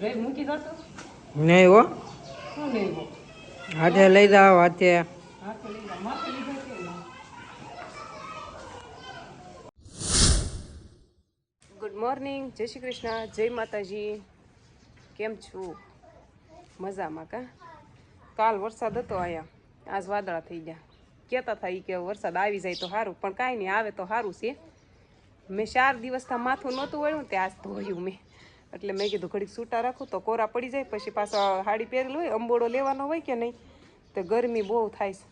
નહીં હો હાથે લઈ જાઓ હાથે. ગુડ મોર્નિંગ, જય શ્રી કૃષ્ણ, જય માતાજી. કેમ છું? મજામાં કા? કાલ વરસાદ હતો અહીંયા, આજ વાદળા થઈ ગયા. કહેતા થાય કે વરસાદ આવી જાય તો સારું, પણ કાંઈ નહીં, આવે તો સારું છે. મેં 4 દિવસથી માથું નહોતું વળ્યું તે આજ ધોયું મેં, એટલે મેં કીધું ઘડીક છૂટા રાખું તો કોરા પડી જાય. પછી પાછા સાડી પહેરેલું હોય, અંબોડો લેવાનો હોય કે નહીં, તો ગરમી બહુ થાય છે.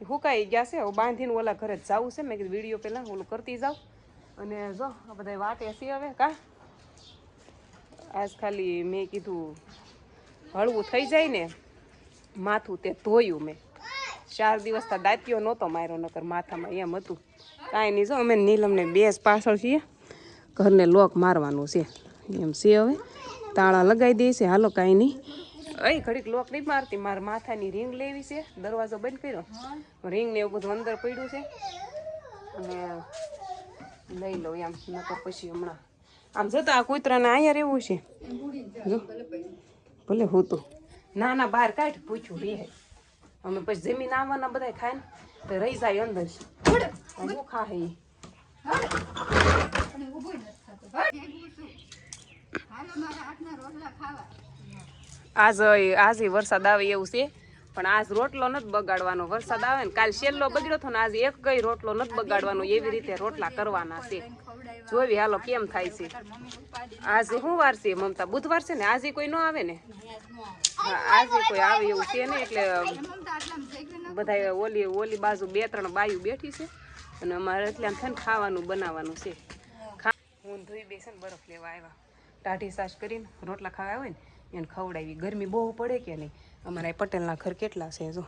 સુકાઈ ગયા છે, હવે બાંધીને ઓલા ઘરે જ જવું છે. મેં કીધું વિડીયો પહેલાં ઓલું કરતી જાઉં. અને જો આ બધા વાટે છે હવે કા. આજ ખાલી મેં કીધું હળવું થઈ જાય ને માથું, તે ધોયું મેં. 4 દિવસથી દાંતિયો નહોતો માર્યો, નકર માથામાં એમ હતું. કાંઈ નહીં, જો અમે નીલમને બેસ પાછળ છીએ, ઘરને લોક મારવાનું છે એમ છે. હવે તાળા લગાવી દે છે, હાલો કાંઈ નહીં. અહીં ઘડીક લોક નહીં મારતી, મારા માથાની રીંગ લેવી છે. દરવાજો બંધ કર્યો, રીંગ ને એવું બધું અંદર પડ્યું છે, અને લઈ લો એમ. નકર પછી હમણાં આમ જતા આ કૂતરાને અહીંયા રહેવું છે. જો ભલે હું તો ના ના બહાર કાઢ પૂછ્યું રે. અમે પછી જમીન આવવાના બધા ખાય ને તો રહી જાય અંદર. શું ખા હે આજે વરસાદ આવે એવું છે, પણ આજ રોટલો નથી બગાડવાનો. વરસાદ આવે ને કાલ છેલ્લો બગડ્યો હતો ને, આજે એક કઈ રોટલો નથી બગાડવાનો. એવી રીતે રોટલા કરવાના છે. જોવી હાલો કેમ થાય છે. આજે શું વાર છે મમતા? બુધવાર છે ને, આજે કોઈ ન આવે ને? હા, આજે કોઈ આવે એવું છે ને, એટલે બધા ઓલી બાજુ 2-3 બાયું બેઠી છે, અને અમારે એટલે આમ થઈને ખાવાનું બનાવવાનું છે. હું ધોઈ બેસે ને બરફ લેવા આવ્યા, ટાઢી સાસ કરીને રોટલા ખાવા હોય ને એને ખવડાવી. ગરમી બહુ પડે કે નહીં? અમારા પટેલના ઘર કેટલા છે જો,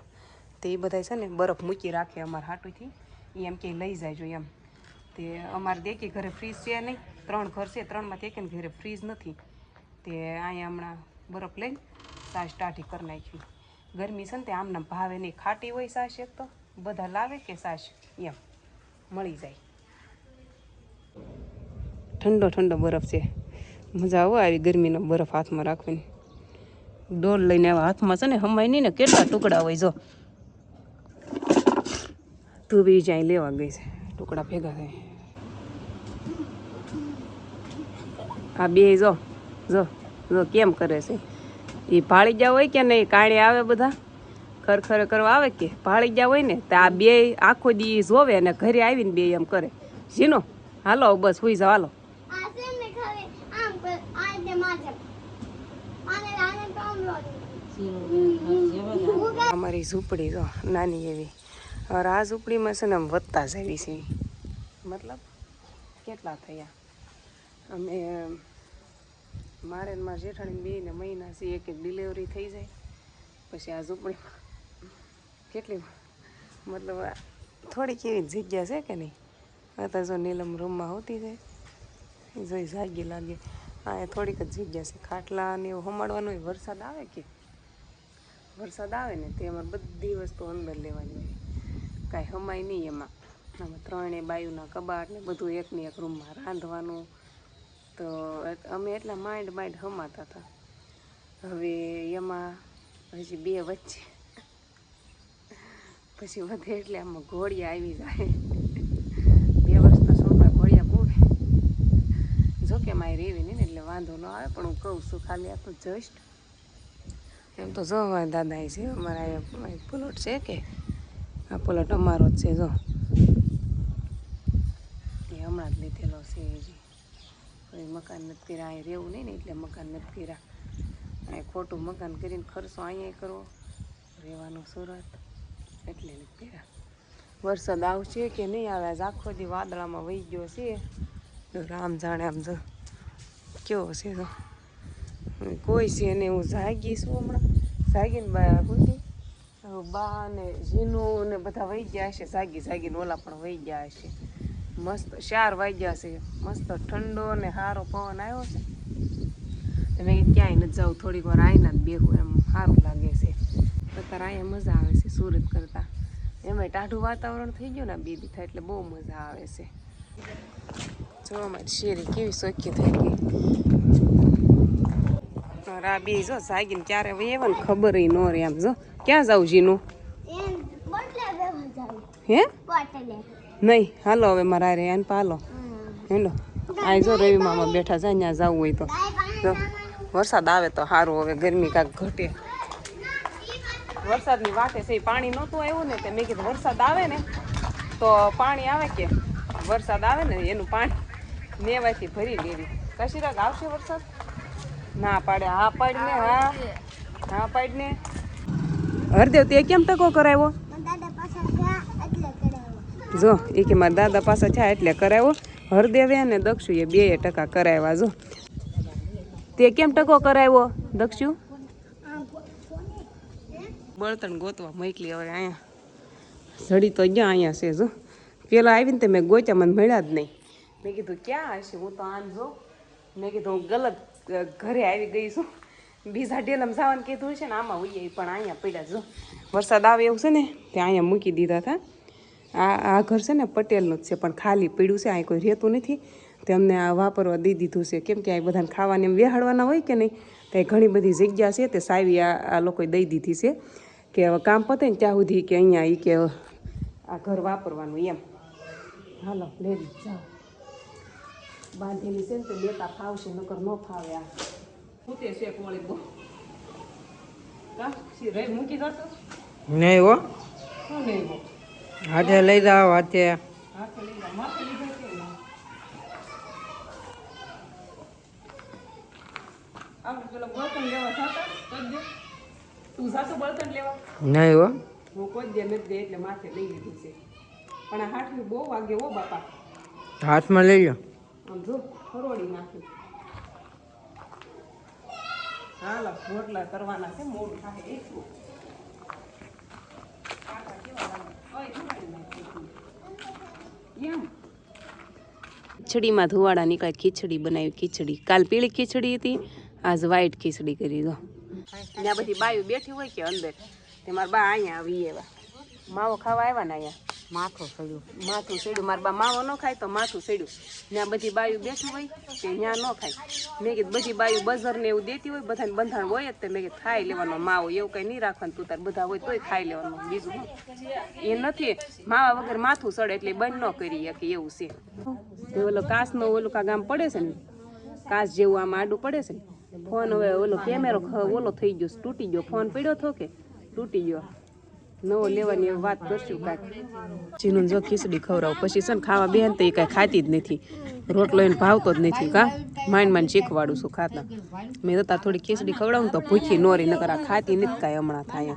તે એ બધા છે ને બરફ મૂકી રાખે અમારા હાટુથી. એમ કે લઈ જાય એમ. તે અમારે દેખી ઘરે ફ્રીજ છે નહીં, 3 ઘર છે, 3માંથી એક ઘરે ફ્રીજ નથી. તે અહીંયા હમણાં બરફ લઈને સાસ ટાઢી કરી નાખી. ગરમી છે ને તે આમને ભાવે નહીં. ખાટી હોય સાસ એક તો બધા લાવે કે સાસ એમ મળી જાય. ઠંડો ઠંડો બરફ છે, મજા આવો આવી ગરમીનો બરફ હાથમાં રાખવાની. ડોલ લઈને આવા હાથમાં છે ને હમાય નહીં ને, કેટલા ટુકડા હોય. જો તું બી જાય લેવા ગઈ છે, ટુકડા ભેગા થાય. આ બે જો જો જો કેમ કરે છે. એ ભાળી ગયા હોય કે નહીં? કાણે આવે બધા ખરખર કરવા આવે કે ભાળી ગયા હોય ને, તો આ બે આખો દી જોવે અને ઘરે આવીને બે એમ કરે. જીનો હાલો બસ સુઈ જાવ હાલો. અમારી ઝૂંપડી જો નાની એવી, હવે આ ઝૂંપડીમાં છે ને આમ વધતા જ આવી છે. મતલબ કેટલા થયા અમે, મારે ને મારા જેઠાણી બેને મહિના છે, એક ડિલિવરી થઈ જાય પછી આ ઝૂંપડીમાં કેટલી મતલબ થોડીક એવી જગ્યા છે કે નહીં? અત્યારે જો નીલમ રૂમમાં હોતી જાય જોઈ જાગી લાગે. અહીંયા થોડીક જ જગ્યા છે, ખાટલા ને એવું હમાડવાનું હોય. વરસાદ આવે કે વરસાદ આવે ને તે અમારે બધી વસ્તુ અંદર લેવાની હોય, કાંઈ હમાય નહીં એમાં. આમાં 3 બાયુના કબાટ ને બધું એકની એક રૂમમાં રાંધવાનું. તો અમે એટલા માંડ હમાતા હતા. હવે એમાં હજી 2 વચ્ચે પછી વધે એટલે આમાં ઘોડિયા આવી જાય. 2 વર્ષના છોકરા ઘોડિયા પૂરે. જોકે મારી રેવી નહીં ને એટલે વાંધો ન આવે, પણ હું કહું છું ખાલી આપણું જસ્ટ એમ. તો જો અમારા દાદા છે, અમારા પ્લોટ છે કે આ પ્લોટ અમારો જ છે. જો એ હમણાં જ લીધેલો છે, હજી મકાન નથી કર્યા. અહીં રહેવું નહીં ને એટલે મકાન નથી કર્યા. અહીં ખોટું મકાન કરીને ખર્ચો અહીંયા કરવો, રહેવાનું સુરત, એટલે નથી કર્યા. વરસાદ આવશે કે નહીં આવે? આજ આખો દી વાદળામાં વહી ગયો છે. રામ જાણે આમ જો કેવો છે. તો કોઈ છે ને હું જાગી છું હમણાં, જાગીને બા ને ઝીનું ને બધા વહી ગયા હશે. જાગીને ઓલા પણ વહી ગયા હશે. મસ્ત 4 વાગ્યા છે, મસ્ત ઠંડો ને સારો પવન આવ્યો છે. તમે ક્યાંય નથી જાઉં, થોડીક વાર આવીને જ બેહું એમ સારું લાગે છે. અત્યારે અહીંયા મજા આવે છે સુરત કરતાં. એમાંય ટાઢું વાતાવરણ થઈ ગયું ને 2 દી થાય એટલે બહુ મજા આવે છે. જો અમારી શેરી કેવી સોખી થઈ ગઈ. રા બે જો જાગીને ક્યારે વહે ને ખબર ય ન રહે. આમ જો ક્યાં જાવ જીનું? હે નહીં હાલો હવે મારા રે આને પાલો હેલો. આ જો રવિ મામા બેઠા જાય ત્યાં જવું હોય તો જો વરસાદ આવે તો સારું. હવે ગરમી કાંક ઘટે. વરસાદની વાતે છે પાણી નહોતું આવ્યું ને તે મેં કીધું વરસાદ આવે ને તો પાણી આવે કે વરસાદ આવે ને એનું પાણી નેવાથી ભરી લેવી. કશી રાખ આવશે વરસાદ? ના પાડે. હા પાડીને હા પાડીને. હરદેવ તે કેમ ટકો કરાવ્યો? જો એ કે મારા દાદા પાસે છે એટલે કરાવ્યો. હરદેવે અને દક્ષુએ 2 ટકા કરાવ્યા. જો તે કેમ ટકો કરાવ્યો દક્ષુ? બળતણ ગોતવા મોકલી. હવે અહીંયા સડી તો ગયા અહીંયા છે. જો પેલા આવીને તે મેં ગોત્યા, મને મળ્યા જ નહીં. મેં કીધું ક્યાં હશે? હું તો આમ જો મેં કીધું હું ગલત ઘરે આવી ગઈ છું. બીજા ડેલમ જવાનું કીધું છે ને આમાં હોઈએ પણ અહીંયા પડ્યા. જો વરસાદ આવે એવું છે ને તે અહીંયા મૂકી દીધા હતા. આ ઘર છે ને પટેલનું જ છે પણ ખાલી પડ્યું છે. અહીં કોઈ રહેતું નથી. તે અમને આ વાપરવા દઈ દીધું છે. કેમ કે આ બધાને ખાવાને એમ વેહાડવાના હોય કે નહીં, ત્યાં ઘણી બધી જગ્યા છે તે સાવી આ લોકોએ દઈ દીધી છે કે હવે કામ પતે ને ત્યાં સુધી કે અહીંયા એ કે આ ઘર વાપરવાનું એમ. હાલો લેડી જાઓ. બાંધેલી છે ને તો લેતા ફાવશે, નકર ન ફાવે. આ ફૂટે છે કોળી બહુ. મૂકી જતો નહીં હો. શું નહીં હો? હાથે લઈ જાઓ. હાથે હાથે લઈ જાઓ. માથે લીધા કે ના? આપણે પેલો બળતણ લેવા જતા કોઈ દે? તું જાતો બળતણ લેવા? નહીં હો. હું કોઈ દે નથી દે એટલે માથે લઈ લીધું છે. પણ આ હાથનું બહુ વાગે હો બાપા. હાથમાં લઈ લો. આમ જો ફરોડી નાખી. હાલો રોટલા કરવાના છે, મોડું થાય એટલું. ખીચડીમાં ધુવાડા નીકળે. ખીચડી બનાવી. ખીચડી કાલ પીળી ખીચડી હતી, આજ વ્હાઈટ ખીચડી કરી. દો ત્યાં બધી બાયું બેઠી હોય કે અંદર તે મારા બા અહીંયા આવી એવા માવો ખાવા આવ્યા ને અહીંયા માથું સડ્યું. મારા બા માવો ન ખાય તો માથું સડ્યું. ત્યાં બધી બાયું બેઠી હોય તે ત્યાં ન ખાય. મેં કીધું બધી બાયું બઝર ને એવું દેતી હોય, બધાને બંધાણ હોય જ તે મેં કીધું ખાઈ લેવાનો માવો. એવું કંઈ નહીં રાખવાનું. તું તાર બધા હોય તોય ખાઈ લેવાનું. બીજું એ નથી માવા વગર માથું સડે એટલે બંધ ન કરી કે એવું છે. ઓલો કાચનો ઓલું કા ગામ પડે છે ને, કાચ જેવું આમ આડું પડે છે ને. ફોન હવે ઓલો કેમેરો ઓલો થઈ ગયો, તૂટી ગયો. ફોન પડ્યો હતો કે તૂટી ગયો. નવો લેવાની વાત કરશું કાંઈક. ચીનું જો ખીચડી ખવડાવ પછી છે ને ખાવા બેન તો એ કાંઈ ખાતી જ નથી. રોટલો એને ભાવતો જ નથી. કા માંડ શીખવાડું છું ખાતા. મેં તો થોડી ખીચડી ખવડાવું તો ભૂખી નોરી નકર આ ખાતી નથી કાંઈ હમણાં થાય.